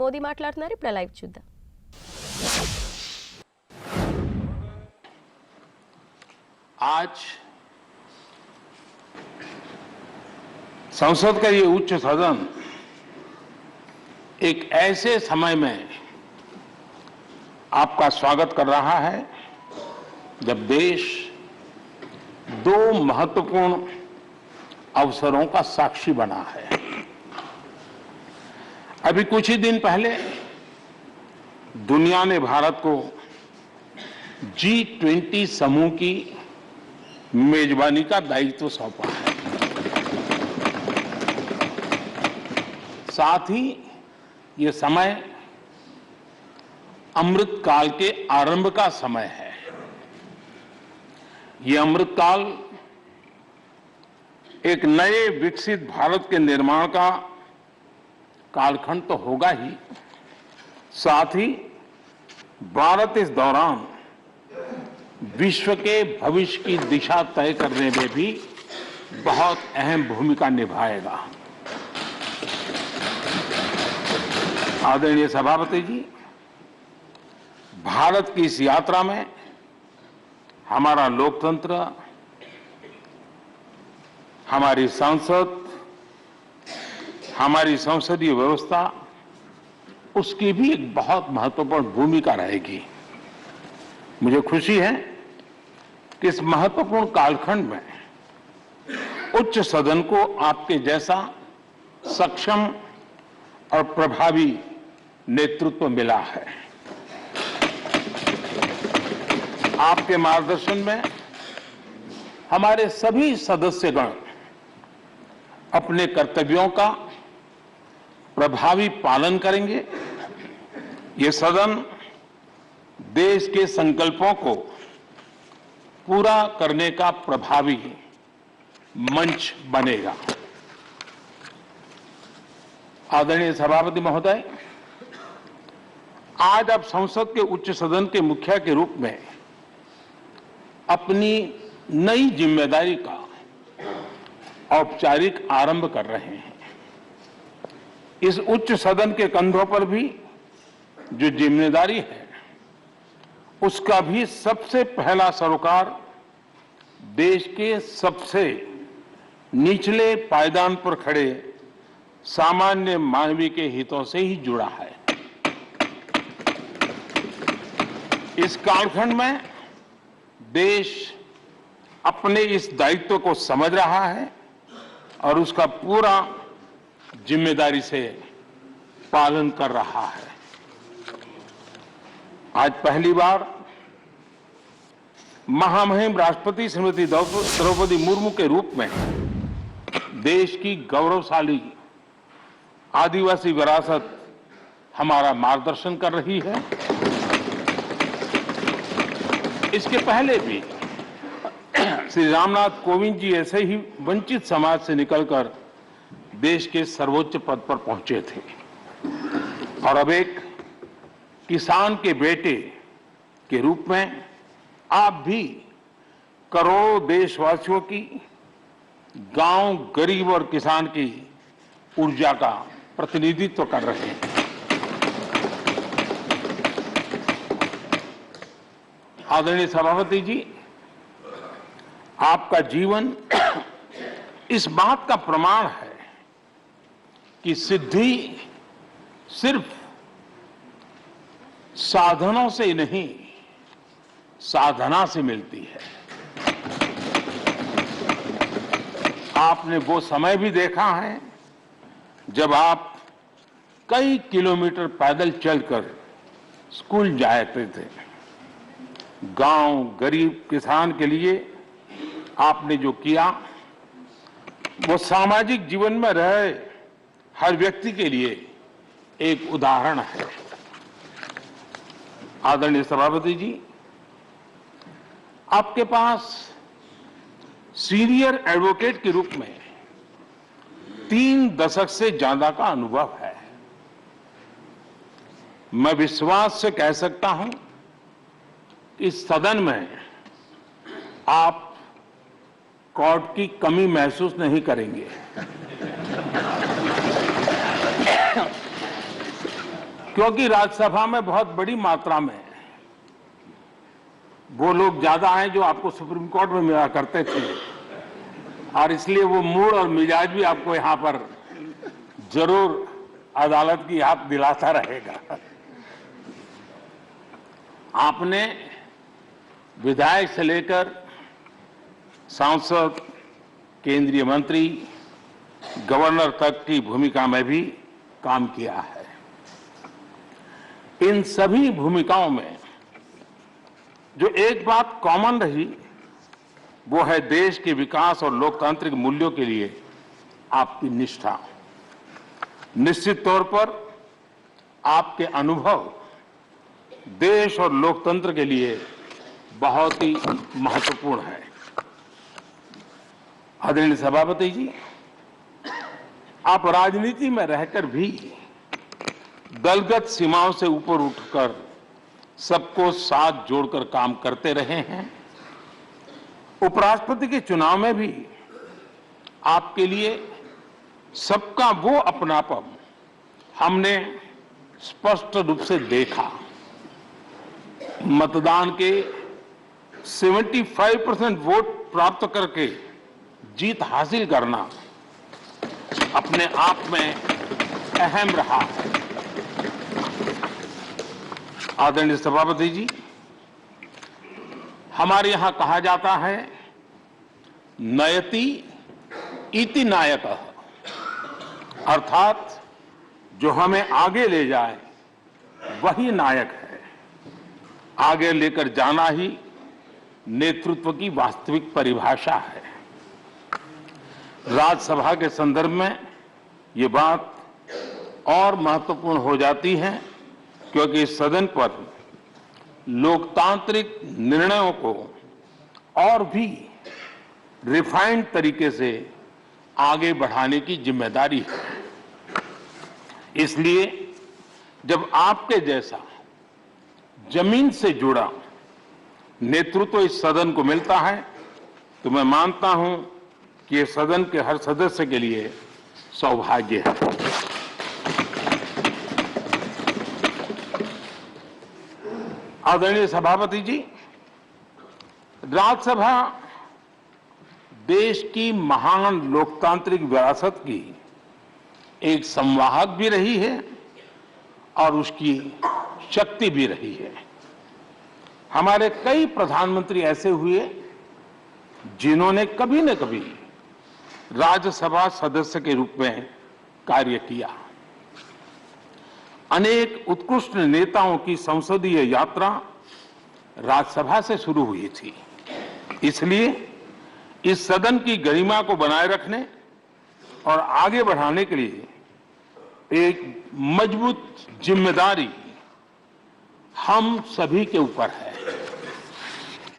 మోదీ మాట్లాడుతున్నారు. ఇప్పుడు లైవ్ చూద్దాం. आज संसद का ये उच्च सदन एक ऐसे समय में आपका स्वागत कर रहा है जब देश दो महत्वपूर्ण अवसरों का साक्षी बना है। अभी कुछ ही दिन पहले दुनिया ने भारत को G20 समूह की मेजबानी का दायित्व सौंपा है। साथ ही ये समय अमृत काल के आरंभ का समय है। ये अमृत काल एक नए विकसित भारत के निर्माण का कालखंड तो होगा ही, साथ ही भारत इस दौरान विश्व के भविष्य की दिशा तय करने में भी बहुत अहम भूमिका निभाएगा। आदरणीय सभापति जी, भारत की इस यात्रा में हमारा लोकतंत्र, हमारी संसद, हमारी संसदीय व्यवस्था, उसकी भी एक बहुत महत्वपूर्ण भूमिका रहेगी। मुझे खुशी है कि इस महत्वपूर्ण कालखंड में उच्च सदन को आपके जैसा सक्षम और प्रभावी नेतृत्व मिला है। आपके मार्गदर्शन में हमारे सभी सदस्यगण अपने कर्तव्यों का प्रभावी पालन करेंगे। ये सदन देश के संकल्पों को पूरा करने का प्रभावी मंच बनेगा। आदरणीय सभापति महोदय, आज आप संसद के उच्च सदन के मुखिया के रूप में अपनी नई जिम्मेदारी का औपचारिक आरंभ कर रहे हैं। इस उच्च सदन के कंधों पर भी जो जिम्मेदारी है, उसका भी सबसे पहला सरोकार देश के सबसे निचले पायदान पर खड़े सामान्य मानवीय के हितों से ही जुड़ा है। इस कालखंड में देश अपने इस दायित्व को समझ रहा है और उसका पूरा जिम्मेदारी से पालन कर रहा है। आज पहली बार महामहिम राष्ट्रपति श्रीमती द्रौपदी मुर्मू के रूप में देश की गौरवशाली आदिवासी विरासत हमारा मार्गदर्शन कर रही है। इसके पहले भी श्री रामनाथ कोविंद जी ऐसे ही वंचित समाज से निकलकर देश के सर्वोच्च पद पर पहुंचे थे और अब एक किसान के बेटे के रूप में आप भी करोड़ों देशवासियों की, गांव, गरीब और किसान की ऊर्जा का प्रतिनिधित्व कर रहे हैं। आदरणीय सभापति जी, आपका जीवन इस बात का प्रमाण है कि सिद्धि सिर्फ साधनों से नहीं, साधना से मिलती है। आपने वो समय भी देखा है जब आप कई किलोमीटर पैदल चलकर स्कूल जाते थे। गांव, गरीब, किसान के लिए आपने जो किया वो सामाजिक जीवन में रहे हर व्यक्ति के लिए एक उदाहरण है। आदरणीय सभापति जी, आपके पास सीनियर एडवोकेट के रूप में 3 दशक से ज्यादा का अनुभव है। मैं विश्वास से कह सकता हूं कि इस सदन में आप कोर्ट की कमी महसूस नहीं करेंगे। क्योंकि राज्यसभा में बहुत बड़ी मात्रा में वो लोग ज्यादा हैं जो आपको सुप्रीम कोर्ट में मिला करते थे, और इसलिए वो मूड और मिजाज भी आपको यहां पर जरूर अदालत की याद दिलाता रहेगा। आपने विधायक से लेकर सांसद, केंद्रीय मंत्री, गवर्नर तक की भूमिका में भी काम किया है। इन सभी भूमिकाओं में जो एक बात कॉमन रही वो है देश के विकास और लोकतांत्रिक मूल्यों के लिए आपकी निष्ठा। निश्चित तौर पर आपके अनुभव देश और लोकतंत्र के लिए बहुत ही महत्वपूर्ण है। आदरणीय सभापति जी, आप राजनीति में रहकर भी दलगत सीमाओं से ऊपर उठकर सबको साथ जोड़कर काम करते रहे हैं। उपराष्ट्रपति के चुनाव में भी आपके लिए सबका वो अपनापन हमने स्पष्ट रूप से देखा। मतदान के 75% वोट प्राप्त करके जीत हासिल करना अपने आप में अहम रहा है। आदरणीय सभापति जी, हमारे यहां कहा जाता है नयति इति नायकः, अर्थात जो हमें आगे ले जाए वही नायक है। आगे लेकर जाना ही नेतृत्व की वास्तविक परिभाषा है। राज्यसभा के संदर्भ में ये बात और महत्वपूर्ण हो जाती है क्योंकि इस सदन पर लोकतांत्रिक निर्णयों को और भी रिफाइंड तरीके से आगे बढ़ाने की जिम्मेदारी है। इसलिए जब आपके जैसा जमीन से जुड़ा नेतृत्व इस सदन को मिलता है तो मैं मानता हूं कि ये सदन के हर सदस्य के लिए सौभाग्य है। आदरणीय सभापति जी, राज्यसभा देश की महान लोकतांत्रिक विरासत की एक संवाहक भी रही है और उसकी शक्ति भी रही है। हमारे कई प्रधानमंत्री ऐसे हुए जिन्होंने कभी न कभी राज्यसभा सदस्य के रूप में कार्य किया। अनेक उत्कृष्ट नेताओं की संसदीय यात्रा राज्यसभा से शुरू हुई थी। इसलिए इस सदन की गरिमा को बनाए रखने और आगे बढ़ाने के लिए एक मजबूत जिम्मेदारी हम सभी के ऊपर है।